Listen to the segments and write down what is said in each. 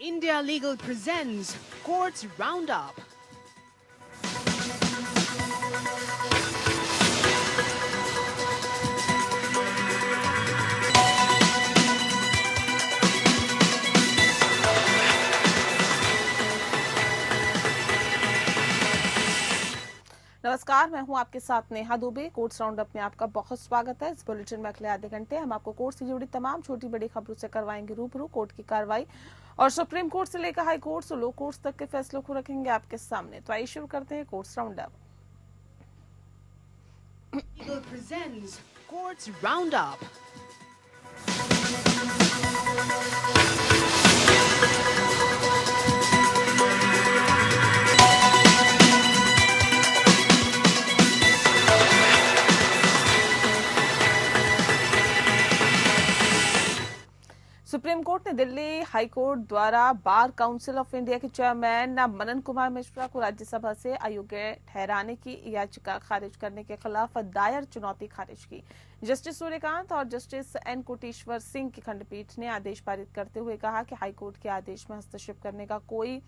India Legal presents Courts Roundup. नमस्कार, मैं हूं आपके साथ नेहा दुबे। कोर्ट्स राउंडअप में आपका बहुत स्वागत है। इस बुलेटिन में अगले आधे घंटे हम आपको कोर्ट से जुड़ी तमाम छोटी बड़ी खबरों से करवाएंगे रूबरू। कोर्ट की कार्रवाई और सुप्रीम कोर्ट से लेकर हाई कोर्ट से लो कोर्ट तक के फैसलों को रखेंगे आपके सामने। तो आइए शुरू करते हैं courts roundup. Legal presents Courts Roundup. Supreme court ने दिल्ली हाई कोर्ट द्वारा बार काउंसिल ऑफ इंडिया के चेयरमैन मनन कुमार मिश्रा को राज्यसभा से अयोग्य ठहराने की याचिका खारिज करने के खिलाफ दायर चुनौती खारिज की। जस्टिस सूर्यकांत और जस्टिस एन कोटेश्वर सिंह की खंडपीठ ने आदेश पारित करते हुए कहा कि हाईकोर्ट के आदेश में हस्तक्षेप करने का कोई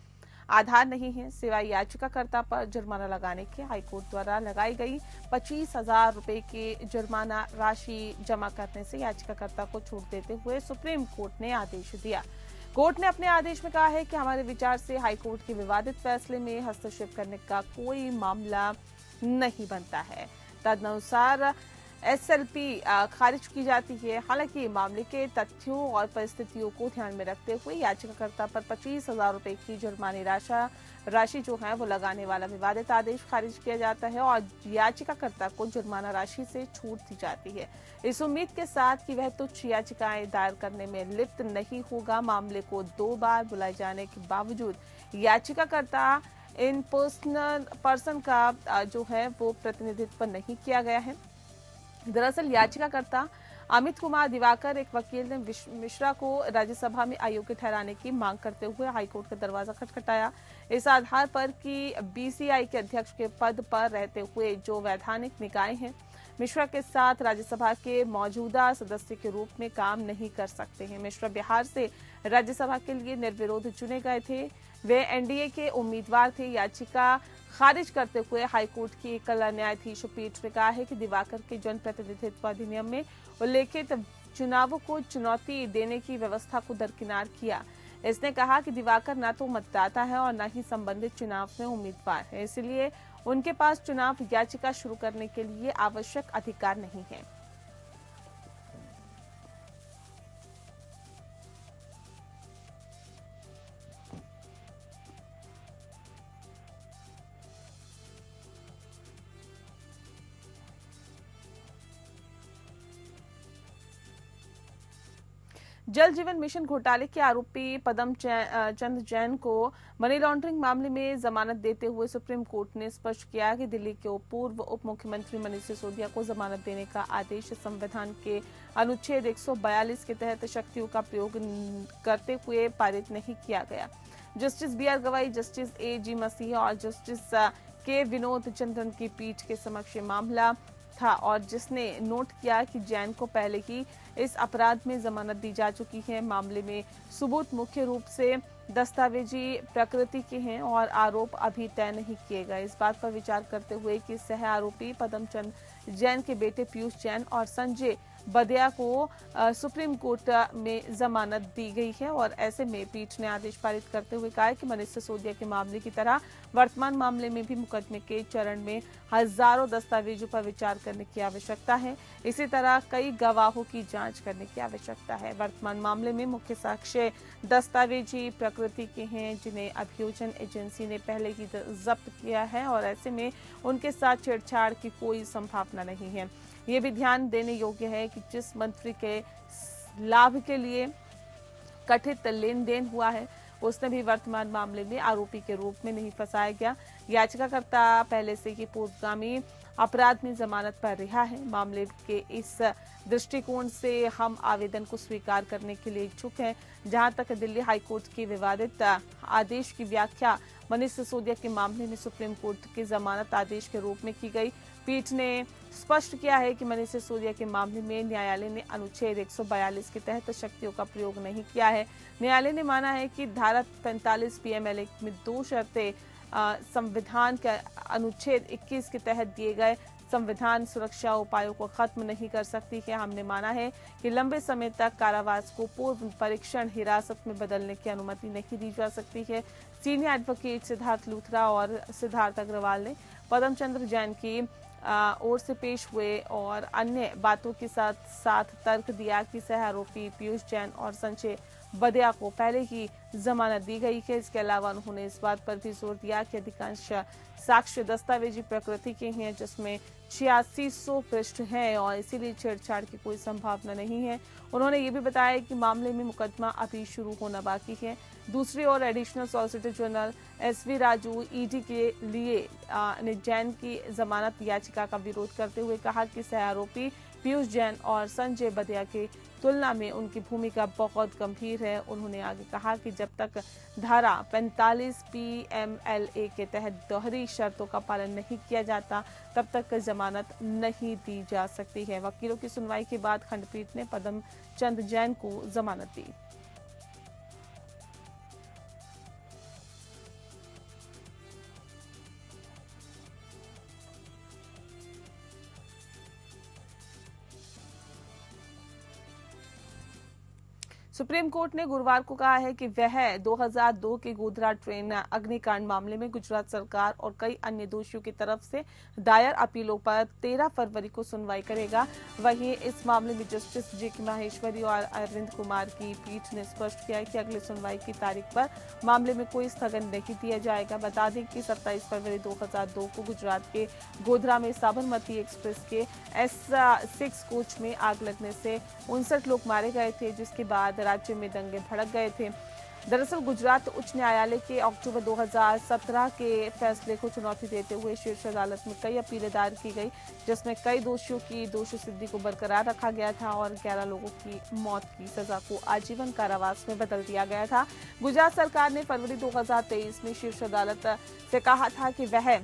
आधार नहीं है सिवाय याचिकाकर्ता पर जुर्माना लगाने के। हाईकोर्ट द्वारा लगाई गई 25,000 रुपए की जुर्माना राशि जमा करने से याचिकाकर्ता को छूट देते हुए सुप्रीम कोर्ट ने आदेश दिया। कोर्ट ने अपने आदेश में कहा है कि हमारे विचार से हाईकोर्ट के विवादित फैसले में हस्तक्षेप करने का कोई मामला नहीं बनता है। तदनुसार एसएलपी खारिज की जाती है। हालांकि मामले के तथ्यों और परिस्थितियों को ध्यान में रखते हुए याचिकाकर्ता पर 25,000 रुपए की जुर्मानी राशि जो है वो लगाने वाला विवादित आदेश खारिज किया जाता है और याचिकाकर्ता को जुर्माना राशि से छूट दी जाती है, इस उम्मीद के साथ कि वह तुच्छ याचिकाएं दायर करने में लिप्त नहीं होगा। मामले को 2 बार बुलाए जाने के बावजूद याचिकाकर्ता इन पर्सन का जो है वो प्रतिनिधित्व नहीं किया गया है। दरअसल याचिकाकर्ता अमित कुमार दिवाकर एक वकील ने मिश्रा को राज्यसभा में अयोग्य ठहराने की मांग करते हुए हाईकोर्ट का दरवाजा खटखटाया, इस आधार पर कि बीसीआई के अध्यक्ष के पद पर रहते हुए जो वैधानिक निकाय हैं मिश्रा के साथ राज्यसभा के मौजूदा सदस्य के रूप में काम नहीं कर सकते हैं। मिश्रा बिहार से राज्यसभा के लिए निर्विरोध चुने गए थे, वे एनडीए के उम्मीदवार थे। याचिका खारिज करते हुए हाईकोर्ट की एकल न्यायाधीश पीठ ने कहा है कि दिवाकर के जनप्रतिनिधित्व अधिनियम में उल्लेखित चुनावों को चुनौती देने की व्यवस्था को दरकिनार किया। इसने कहा कि दिवाकर न तो मतदाता है और न ही संबंधित चुनाव में उम्मीदवार है, इसलिए उनके पास चुनाव याचिका शुरू करने के लिए आवश्यक अधिकार नहीं है। जल जीवन मिशन घोटाले के आरोपी पदम चंद जैन को मनी लॉन्ड्रिंग मामले में जमानत देते हुए सुप्रीम कोर्ट ने स्पष्ट किया कि दिल्ली के पूर्व उप मुख्यमंत्री मनीष सिसोदिया को जमानत देने का आदेश संविधान के अनुच्छेद 142 के तहत शक्तियों का प्रयोग करते हुए पारित नहीं किया गया। जस्टिस BR गवाई, जस्टिस AG मसीह और जस्टिस के विनोद चंद्रन की पीठ के समक्ष मामला था और जिसने नोट किया कि जैन को पहले ही इस अपराध में जमानत दी जा चुकी है। मामले में सबूत मुख्य रूप से दस्तावेजी प्रकृति के हैं और आरोप अभी तय नहीं किए गए। इस बात पर विचार करते हुए कि सह आरोपी पदमचंद जैन के बेटे पीयूष जैन और संजय बदिया को सुप्रीम कोर्ट में जमानत दी गई है और ऐसे में पीठ ने आदेश पारित करते हुए कहा कि मनीष सिसोदिया के मामले की तरह वर्तमान मामले में भी मुकदमे के चरण में हजारों दस्तावेजों पर विचार करने की आवश्यकता है। इसी तरह कई गवाहों की जांच करने की आवश्यकता है। वर्तमान मामले में मुख्य साक्ष्य दस्तावेजी प्रकृति के हैं जिन्हें अभियोजन एजेंसी ने पहले ही जब्त किया है और ऐसे में उनके साथ छेड़छाड़ की कोई संभावना नहीं है। ये भी ध्यान देने योग्य है कि जिस मंत्री के लाभ के लिए कथित लेन देन हुआ है उसने भी वर्तमान मामले में आरोपी के रूप में नहीं फंसाया गया। याचिकाकर्ता पहले से ही पूर्वगामी अपराध में जमानत पर रिहा है। मामले के इस दृष्टिकोण से हम आवेदन को स्वीकार करने के लिए इच्छुक हैं। जहां तक दिल्ली हाईकोर्ट के विवादित आदेश की व्याख्या मनीष सिसोदिया के मामले में सुप्रीम कोर्ट के जमानत आदेश के रूप में की गई। पीठ ने स्पष्ट किया है कि मनीष सिसोदिया के मामले में न्यायालय ने अनुच्छेद 142 के तहत शक्तियों का प्रयोग नहीं किया है। न्यायालय ने माना है कि धारा 45 पीएमएल एक्ट में 2 शर्तें संविधान के अनुच्छेद 21 के तहत दिए गए संविधान सुरक्षा उपायों को खत्म नहीं कर सकती है। हमने माना है कि लंबे समय तक कारावास को पूर्व परीक्षण हिरासत में बदलने की अनुमति नहीं दी जा सकती है। सीनियर एडवोकेट सिद्धार्थ लूथरा और सिद्धार्थ अग्रवाल ने पदम चंद्र जैन की ओर से पेश हुए और अन्य बातों के साथ साथ तर्क दिया कि सह आरोपी पीयूष जैन और संजय बदिया को पहले ही जमानत दी गई है। इसके अलावा उन्होंने इस बात पर भी जोर दिया कि अधिकांश साक्ष्य दस्तावेजी प्रकृति के हैं, जिसमें 8600 पृष्ठ हैं और इसीलिए छेड़छाड़ की कोई संभावना नहीं है। उन्होंने ये भी बताया कि मामले में मुकदमा अभी शुरू होना बाकी है। दूसरी ओर additional solicitor general SV Raju ED के लिए ने जैन की जमानत याचिका का विरोध करते हुए कहा कि सह आरोपी पीयूष जैन और संजय बदिया की तुलना में उनकी भूमिका बहुत गंभीर है। उन्होंने आगे कहा कि जब तक धारा 45 पीएमएलए के तहत दोहरी शर्तों का पालन नहीं किया जाता तब तक जमानत नहीं दी जा सकती है। वकीलों की सुनवाई के बाद खंडपीठ ने पदम चंद जैन को जमानत दी। सुप्रीम कोर्ट ने गुरुवार को कहा है कि वह 2002 के गोधरा ट्रेन अग्निकांड मामले में गुजरात सरकार और कई अन्य दोषियों की तरफ से दायर अपीलों पर 13 फरवरी को सुनवाई करेगा। वहीं इस मामले में जस्टिस जेके माहेश्वरी और अरविंद कुमार की पीठ ने स्पष्ट किया है कि अगली सुनवाई की तारीख पर मामले में कोई स्थगन नहीं दिया जाएगा। बता दें कि 27 फरवरी 2002 को गुजरात के गोधरा में साबरमती एक्सप्रेस के S6 कोच में आग लगने से 59 लोग मारे गए थे, जिसके बाद राज्य में दंगे भड़क गए थे। दरअसल गुजरात उच्च न्यायालय के अक्टूबर 2017 के फैसले को चुनौती देते हुए शीर्ष अदालत में कई अपीलें दायर की गई, जिसमें कई दोषियों की दोषी सिद्धि को बरकरार रखा गया था और 11 लोगों की मौत की सजा को आजीवन कारावास में बदल दिया गया था। गुजरात सरकार ने फरवरी 2023 में शीर्ष अदालत से कहा था कि वह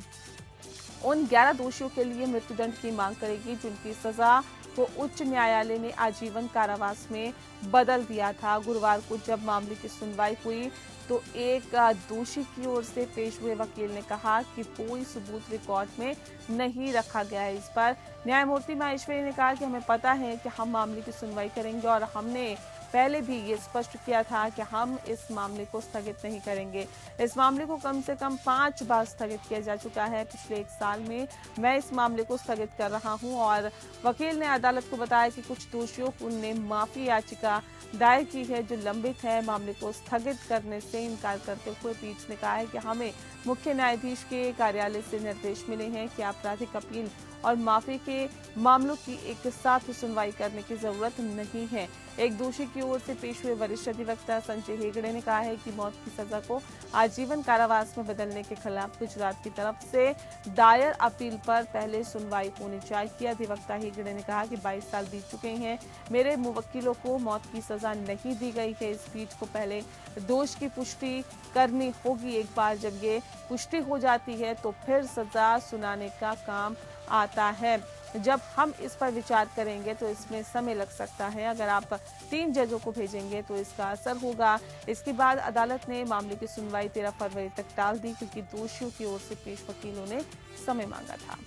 उन 11 दोषियों के लिए मृत्युदंड की मांग करेगी जिनकी सजा को उच्च न्यायालय ने आजीवन कारावास में बदल दिया था। गुरुवार को जब मामले की सुनवाई हुई तो एक दोषी की ओर से पेश हुए वकील ने कहा कि कोई सबूत रिकॉर्ड में नहीं रखा गया है। इस पर न्यायमूर्ति माहेश्वरी ने कहा कि हमें पता है कि हम मामले की सुनवाई करेंगे और हमने पहले भी ये स्पष्ट किया था कि हम इस मामले को स्थगित नहीं करेंगे। इस मामले को कम से कम 5 बार स्थगित किया जा चुका है। पिछले 1 साल में मैं इस मामले को स्थगित कर रहा हूं। और वकील ने अदालत को बताया कि कुछ दोषियों ने माफी याचिका दायर की है जो लंबित है। मामले को स्थगित करने से इनकार करते हुए पीठ ने कहा है कि हमें मुख्य न्यायाधीश के कार्यालय से निर्देश मिले हैं कि आपराधिक अपील और माफी के मामलों की एक साथ सुनवाई करने की जरूरत नहीं है। एक दोषी की ओर से पेश हुए वरिष्ठ अधिवक्ता संजय हेगड़े ने कहा है कि मौत की सजा को आजीवन कारावास में बदलने के खिलाफ गुजरात की तरफ से दायर अपील पर पहले सुनवाई होनी चाहिए। अधिवक्ता हेगड़े ने कहा कि 22 साल बीत चुके हैं, मेरे मुवक्किलों को मौत की सजा नहीं दी गई है। इस पीठ को पहले दोष की पुष्टि करनी होगी। एक बार जब ये पुष्टि हो जाती है तो फिर सजा सुनाने का काम आता है। जब हम इस पर विचार करेंगे तो इसमें समय लग सकता है। अगर आप 3 जजों को भेजेंगे तो इसका असर होगा। इसके बाद अदालत ने मामले की सुनवाई 13 फरवरी तक टाल दी क्योंकि दोषियों की ओर से पेश वकीलों ने समय मांगा था।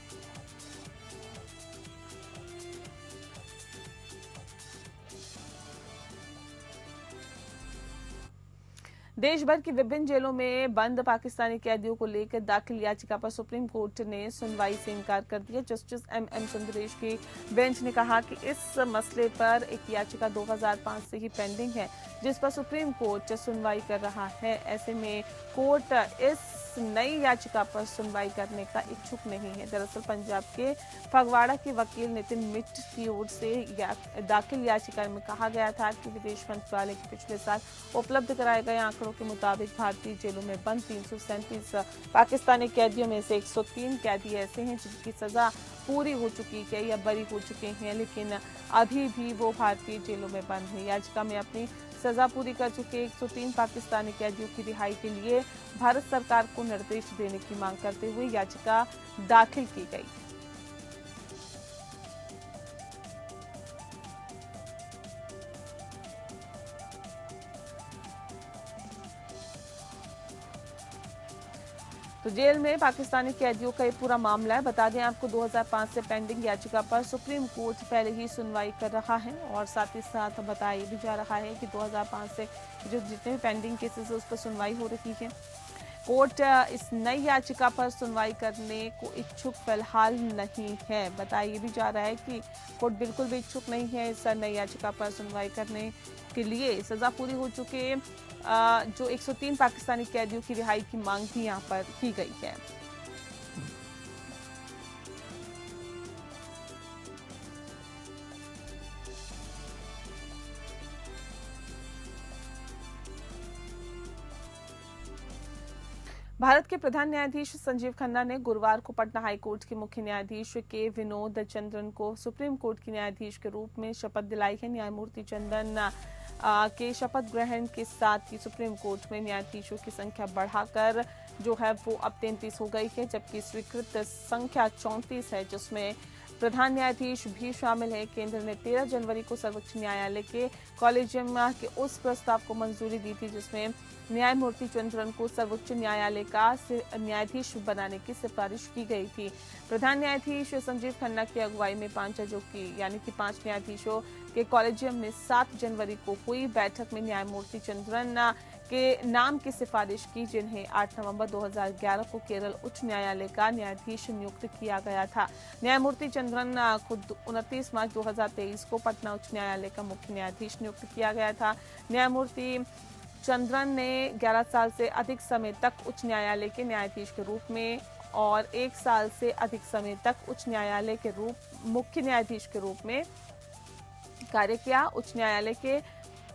देश भर की विभिन्न जेलों में बंद पाकिस्तानी कैदियों को लेकर दाखिल याचिका पर सुप्रीम कोर्ट ने सुनवाई से इनकार कर दिया। जस्टिस एम सुंदरेश की बेंच ने कहा कि इस मसले पर एक याचिका 2005 से ही पेंडिंग है, जिस पर सुप्रीम कोर्ट सुनवाई कर रहा है। ऐसे में कोर्ट इस इस नई याचिका पर सुनवाई करने का इच्छुक नहीं है। दरअसल पंजाब के फगवाड़ा के वकील नितिन मिट की ओर से दाखिल याचिका में कहा गया था कि विदेश मंत्रालय के पिछले साल उपलब्ध कराए गए आंकड़ों के मुताबिक भारतीय जेलों में बंद 337 पाकिस्तानी कैदियों में से 103 कैदी ऐसे हैं जिनकी सजा पूरी हो चुकी है या बरी हो चुके हैं, लेकिन अभी भी वो भारतीय जेलों में बंद है। याचिका में अपनी सजा पूरी कर चुके 103 पाकिस्तानी कैदियों की रिहाई के लिए भारत सरकार को निर्देश देने की मांग करते हुए याचिका दाखिल की गई। तो जेल में पाकिस्तानी कैदियों का ये पूरा मामला है। बता दें आपको 2005 से पेंडिंग याचिका पर सुप्रीम कोर्ट पहले ही सुनवाई कर रहा है और साथ ही साथ बताया भी जा रहा है कि 2005 से जो जितने भी पेंडिंग केसेस है उस पर सुनवाई हो रही है। कोर्ट इस नई याचिका पर सुनवाई करने को इच्छुक फिलहाल नहीं है। बताया भी जा रहा है कि कोर्ट बिल्कुल भी इच्छुक नहीं है इस नई याचिका पर सुनवाई करने के लिए। सजा पूरी हो चुके जो 103 पाकिस्तानी कैदियों की रिहाई की मांग भी यहाँ पर की गई है। भारत के प्रधान न्यायाधीश संजीव खन्ना ने गुरुवार को पटना हाईकोर्ट के मुख्य न्यायाधीश के विनोद चंद्रन को सुप्रीम कोर्ट के न्यायाधीश के रूप में शपथ दिलाई है। न्यायमूर्ति चंदन के शपथ ग्रहण के साथ ही सुप्रीम कोर्ट में न्यायाधीशों की संख्या बढ़ाकर जो है वो अब 33 हो गई है, जबकि स्वीकृत संख्या 34 है, जिसमें प्रधान न्यायाधीश भी शामिल है। केंद्र ने 13 जनवरी को सर्वोच्च न्यायालय के कॉलेजियम के उस प्रस्ताव को मंजूरी दी थी जिसमें न्यायमूर्ति चंद्रन को सर्वोच्च न्यायालय का न्यायाधीश बनाने की सिफारिश की गई थी। प्रधान न्यायाधीश संजीव खन्ना की अगुवाई में 5 जजों की यानी कि 5 न्यायाधीशों के कॉलेजियम ने 7 जनवरी को हुई बैठक में न्यायमूर्ति चंद्रन के नाम की सिफारिश की, जिन्हें 8 नवंबर 2011 को केरल उच्च न्यायालय का न्यायाधीश नियुक्त किया गया था। न्यायमूर्ति चंद्रन खुद 29 मार्च 2023 को पटना उच्च न्यायालय का मुख्य न्यायाधीश नियुक्त किया गया था। न्यायमूर्ति चंद्रन ने 11 साल से अधिक समय तक उच्च न्यायालय के न्यायाधीश के रूप में और 1 साल से अधिक समय तक उच्च न्यायालय के मुख्य न्यायाधीश के रूप में कार्य किया। उच्च न्यायालय के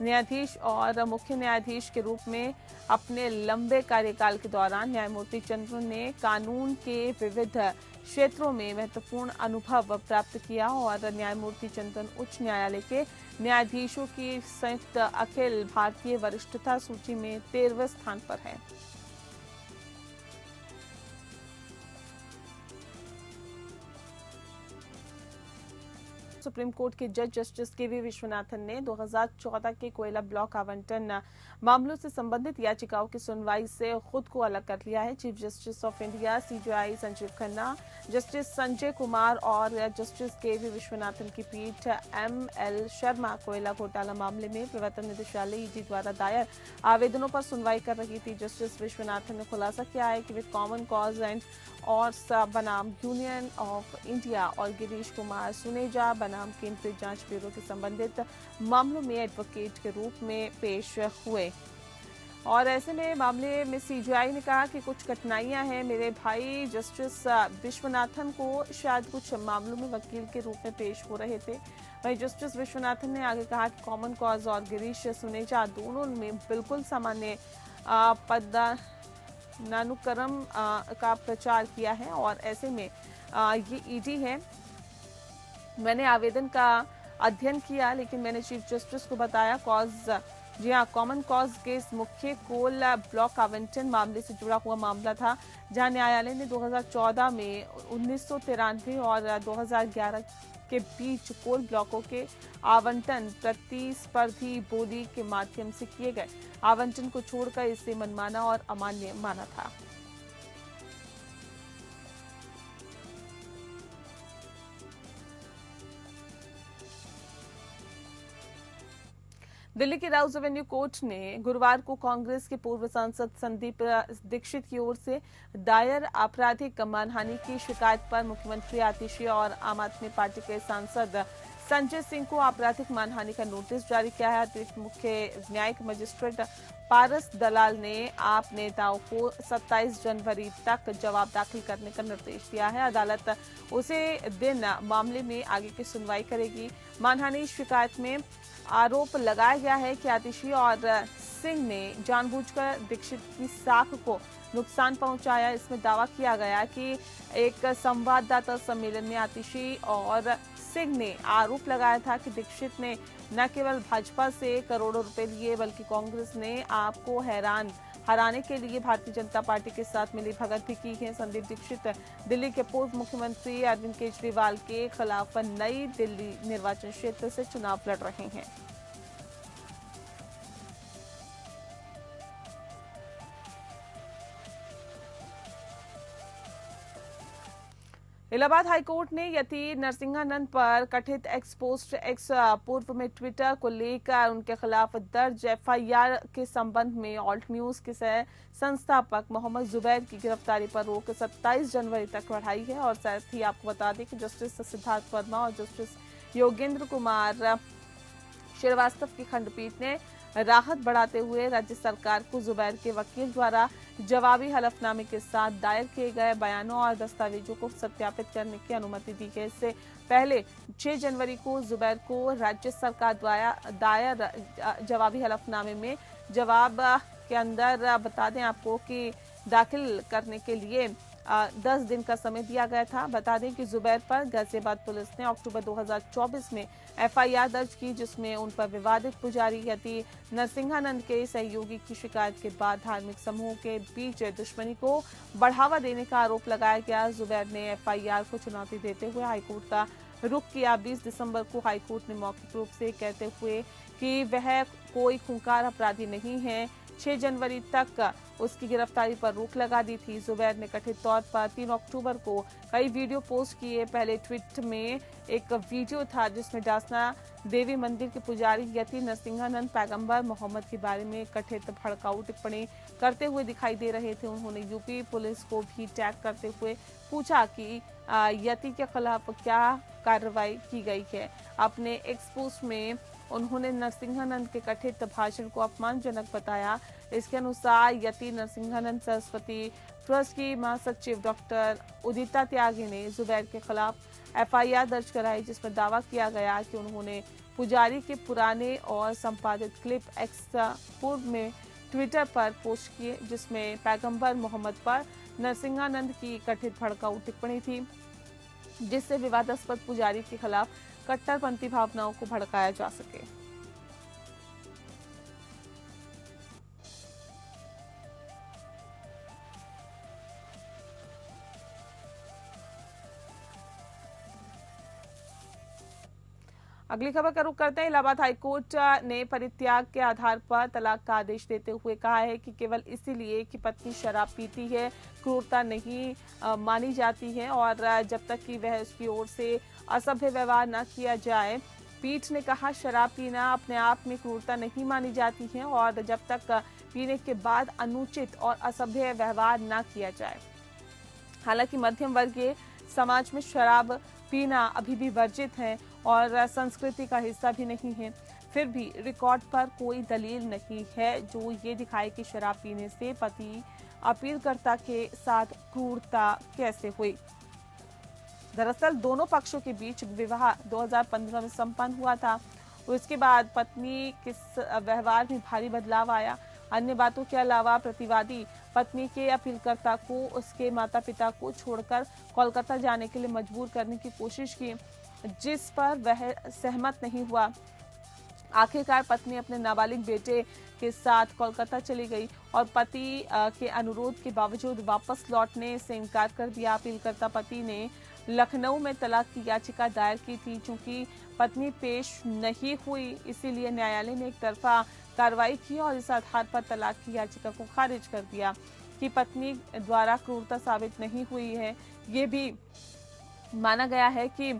न्यायाधीश और मुख्य न्यायाधीश के रूप में अपने लंबे कार्यकाल के दौरान न्यायमूर्ति चंद्रन ने कानून के विविध क्षेत्रों में महत्वपूर्ण अनुभव प्राप्त किया और न्यायमूर्ति चंद्रन उच्च न्यायालय के न्यायाधीशों की संयुक्त अखिल भारतीय वरिष्ठता सूची में 13वें स्थान पर है। सुप्रीम कोर्ट के जज जस्टिस के.वी. विश्वनाथन ने 2014 के कोयला ब्लॉक आवंटन मामलों से संबंधित याचिकाओं की सुनवाई से खुद को अलग कर लिया है। Chief justice of India CJI Sanjeev Khanna, justice Sanjay Kumar और जस्टिस के.वी. विश्वनाथन की पीठ एम.एल. शर्मा कोयला घोटाला मामले में प्रवर्तन निदेशालय ईडी द्वारा दायर आवेदनों पर सुनवाई कर रही थी। जस्टिस विश्वनाथन ने खुलासा किया है कि विद कॉमन कॉज एंड और बनाम यूनियन ऑफ इंडिया और गिरीश कुमार सुनेजा बनाम केंद्रीय जांच ब्यूरो के संबंधित मामलों में एडवोकेट के रूप में पेश हुए और ऐसे में मामले में सीजेआई ने कहा कि कुछ कठिनाइयां हैं। मेरे भाई जस्टिस विश्वनाथन को शायद कुछ मामलों में वकील के रूप में पेश हो रहे थे। वहीं जस्टिस विश्वनाथन ने आगे कहा कि कॉमन कॉज और गिरीश सुनेजा दोनों में बिल्कुल सामान्य पदानुक्रम का प्रचार किया है और ऐसे में ये ईडी है। मैंने आवेदन का अध्ययन किया लेकिन मैंने चीफ जस्टिस को बताया जी हाँ, कॉमन कॉज केस मुख्य कोल ब्लॉक आवंटन मामले से जुड़ा हुआ मामला था, जहां न्यायालय ने 2014 में 1993 और 2011 के बीच कोल ब्लॉकों के आवंटन प्रतिस्पर्धी बोली के माध्यम से किए गए आवंटन को छोड़कर इसे मनमाना और अमान्य माना था। दिल्ली के राउज एवेन्यू कोर्ट ने गुरुवार को कांग्रेस के पूर्व सांसद संदीप दीक्षित की ओर से दायर आपराधिक मानहानि की शिकायत पर मुख्यमंत्री आतिशी और आम आदमी पार्टी के सांसद संजय सिंह को आपराधिक मानहानि का नोटिस जारी किया है। अतिरिक्त मुख्य न्यायिक मजिस्ट्रेट पारस दलाल ने आप नेताओं को 27 जनवरी तक जवाब दाखिल करने का निर्देश दिया है। अदालत उसी दिन मामले में आगे की सुनवाई करेगी। मानहानि शिकायत में आरोप लगाया गया है कि आतिशी और सिंह ने जानबूझकर दीक्षित की साख को नुकसान पहुंचाया। इसमें दावा किया गया कि एक संवाददाता सम्मेलन में आतिशी और सिंह ने आरोप लगाया था कि दीक्षित ने न केवल भाजपा से करोड़ों रुपए लिए बल्कि कांग्रेस ने आपको हराने के लिए भारतीय जनता पार्टी के साथ मिली भगत भी की है। संदीप दीक्षित दिल्ली के पूर्व मुख्यमंत्री अरविंद केजरीवाल के खिलाफ नई दिल्ली निर्वाचन क्षेत्र से चुनाव लड़ रहे हैं। इलाहाबाद हाईकोर्ट ने यति नरसिंहानंद पर कथित एक्स पूर्व में ट्विटर को लेकर उनके खिलाफ दर्ज एफआईआर के संबंध में ऑल्ट न्यूज के संस्थापक मोहम्मद जुबैर की गिरफ्तारी पर रोक 27 जनवरी तक बढ़ाई है। और साथ ही आपको बता दें कि जस्टिस सिद्धार्थ वर्मा और जस्टिस योगेंद्र कुमार श्रीवास्तव की खंडपीठ ने राहत बढ़ाते हुए राज्य सरकार को जुबैर के वकील द्वारा जवाबी हलफनामे के साथ दायर किए गए बयानों और दस्तावेजों को सत्यापित करने की अनुमति दी है। इससे पहले 6 जनवरी को जुबैर को राज्य सरकार द्वारा दायर जवाबी हलफनामे में जवाब के अंदर बता दें आपको कि दाखिल करने के लिए 10 दिन का समय दिया गया था। बता दें कि जुबैर पर गाजियाबाद पुलिस ने अक्टूबर 2024 में एफआईआर दर्ज की, जिसमें उन पर विवादित पुजारी यति नरसिंहानंद के सहयोगी की शिकायत के बाद धार्मिक समूहों के बीच दुश्मनी को बढ़ावा देने का आरोप लगाया गया। जुबैर ने एफआईआर को चुनौती देते हुए हाईकोर्ट का रुख किया। 20 दिसंबर को हाईकोर्ट ने मौखिक रूप से कहते हुए कि वह कोई खूंखार अपराधी नहीं है 6 जनवरी तक उसकी गिरफ्तारी पर रोक लगा दी थी। जुबैर ने कथित तौर पर 3 अक्टूबर को कई वीडियो पोस्ट किए। पहले ट्वीट में एक वीडियो था जिसमें डासना देवी मंदिर के पुजारी यति नरसिंहानंद पैगंबर मोहम्मद के बारे में कथित भड़काऊ टिप्पणी करते हुए दिखाई दे रहे थे। उन्होंने यूपी पुलिस को भी टैग करते हुए पूछा कि यति के खिलाफ क्या कार्रवाई की गई है। अपने एक्सपोज में उन्होंने नरसिंहानंद के कथित भाषण को अपमानजनक बताया। इसके अनुसार यति नरसिंहानंद सरस्वती ट्रस्ट की महासचिव डॉक्टर उदिता त्यागी ने जुबैर के खिलाफ एफआईआर दर्ज कराई, जिसमें दावा किया गया कि उन्होंने पुजारी के पुराने और संपादित क्लिप एक्स पूर्व में ट्विटर पर पोस्ट किए, जिसमें पैगंबर मोहम्मद पर नरसिंहानंद की कथित भड़काऊ टिप्पणी थी, जिससे विवादास्पद पुजारी के खिलाफ कट्टरपंथी भावनाओं को भड़काया जा सके। अगली खबर का रुख करते हैं। इलाहाबाद हाईकोर्ट ने परित्याग के आधार पर तलाक का आदेश देते हुए कहा है कि केवल इसीलिए कि पत्नी शराब पीती है क्रूरता नहीं मानी जाती है और जब तक कि वह उसकी ओर से असभ्य व्यवहार न किया जाए। पीठ ने कहा शराब पीना अपने आप में क्रूरता नहीं मानी जाती है और जब तक पीने के बाद अनुचित और असभ्य व्यवहार न किया जाए। हालांकि मध्यम वर्गीय समाज में शराब पीना अभी भी वर्जित है और संस्कृति का हिस्सा भी नहीं है, फिर भी रिकॉर्ड पर कोई दलील नहीं है जो ये दिखाए कि शराब पीने से पति अपीलकर्ता के साथ क्रूरता कैसे हुई। दरअसल दोनों पक्षों के बीच विवाह 2015 में संपन्न हुआ था। उसके बाद पत्नी के व्यवहार में भारी बदलाव आया। अन्य बातों के अलावा प्रतिवादी पत्नी के अपीलकर्ता को उसके माता पिता को छोड़कर कोलकाता जाने के लिए मजबूर करने की कोशिश की, जिस पर वह सहमत नहीं हुआ। आखिरकार पत्नी अपने नाबालिग बेटे के साथ कोलकाता चली गई और पति के अनुरोध के बावजूद वापस लौटने से इनकार कर दिया। अपीलकर्ता पति ने लखनऊ में तलाक की याचिका दायर की थी। चूंकि पत्नी पेश नहीं हुई, इसीलिए न्यायालय ने एक तरफा कार्रवाई की और इस आधार पर तलाक की याचिका को खारिज कर दिया कि पत्नी द्वारा क्रूरता साबित नहीं हुई है। ये भी माना गया है कि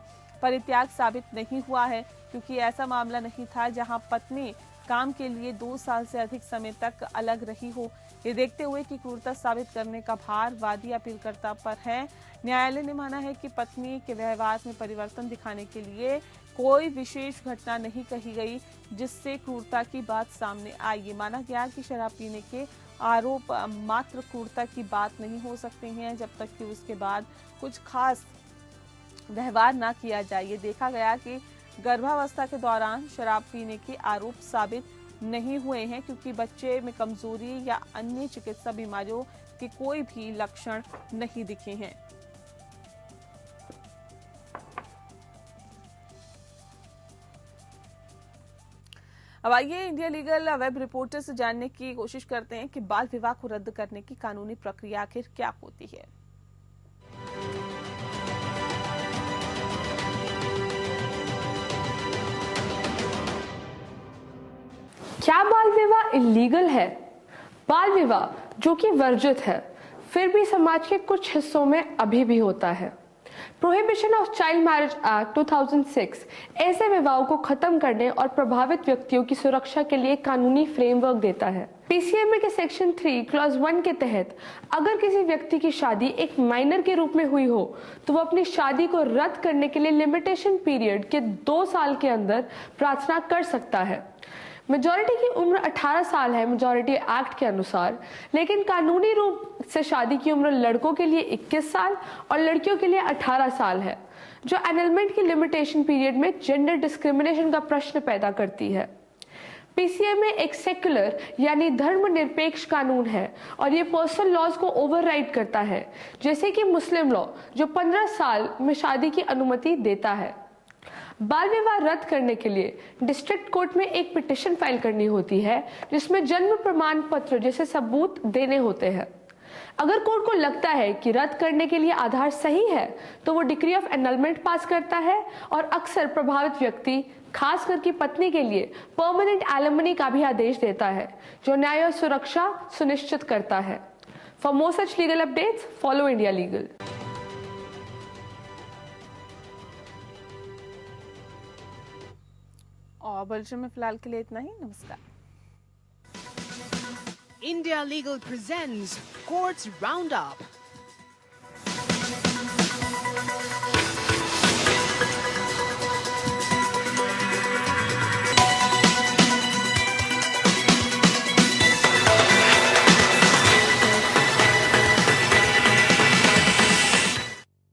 परित्याग साबित नहीं हुआ है क्योंकि ऐसा मामला नहीं था जहां पत्नी काम के लिए 2 साल से अधिक समय तक अलग रही हो। ये देखते हुए कि क्रूरता साबित करने का भार वादी अपीलकर्ता पर है, न्यायालय ने माना है कि पत्नी के व्यवहार में परिवर्तन दिखाने के लिए कोई विशेष घटना नहीं कही गई जिससे क्रूरता की बात सामने आई। ये माना गया कि शराब पीने के आरोप मात्र क्रूरता की बात नहीं हो सकते हैं जब तक कि उसके बाद कुछ खास व्यवहार ना किया जाए। ये देखा गया कि गर्भावस्था के दौरान शराब पीने के आरोप साबित नहीं हुए हैं क्योंकि बच्चे में कमजोरी या अन्य चिकित्सा बीमारियों के कोई भी लक्षण नहीं दिखे हैं। अब आइए इंडिया लीगल वेब रिपोर्टर से जानने की कोशिश करते हैं कि बाल विवाह को रद्द करने की कानूनी प्रक्रिया आखिर क्या होती है। क्या बाल विवाह इलीगल है? बाल विवाह जो कि वर्जित है, फिर भी समाज के कुछ हिस्सों में अभी भी होता है। Prohibition of child marriage act 2006 ऐसे विवाहों को खत्म करने और प्रभावित व्यक्तियों की सुरक्षा के लिए कानूनी फ्रेमवर्क देता है। पीसीएमए के सेक्शन 3 क्लॉज 1 के तहत अगर किसी व्यक्ति की शादी एक माइनर के रूप में हुई हो तो वो अपनी शादी को रद्द करने के लिए लिमिटेशन पीरियड के 2 साल के अंदर प्रार्थना कर सकता है। मेजॉरिटी की उम्र 18 साल है मेजॉरिटी एक्ट के अनुसार, लेकिन कानूनी रूप से शादी की उम्र लड़कों के लिए 21 साल और लड़कियों के लिए 18 साल है, जो एनलमेंट की लिमिटेशन पीरियड में जेंडर डिस्क्रिमिनेशन का प्रश्न पैदा करती है। पीसीएमए एक सेक्युलर यानी धर्मनिरपेक्ष कानून है और ये पर्सनल लॉज को ओवरराइड करता है, जैसे कि मुस्लिम लॉ जो 15 साल में शादी की अनुमति देता है। बाल विवाह रद्द करने के लिए डिस्ट्रिक्ट कोर्ट में एक पिटीशन फाइल करनी होती है जिसमें जन्म प्रमाण पत्र जैसे सबूत देने होते हैं। अगर कोर्ट को लगता है कि रद्द करने के लिए आधार सही है तो वो डिक्री ऑफ एनलमेंट पास करता है और अक्सर प्रभावित व्यक्ति खास करके पत्नी के लिए परमानेंट एलिमनी का भी आदेश देता है जो न्याय और सुरक्षा सुनिश्चित करता है। For more such legal updates follow India legal. और बुलेटिन में फिलहाल के लिए इतना ही। नमस्कार। India Legal presents Courts Roundup.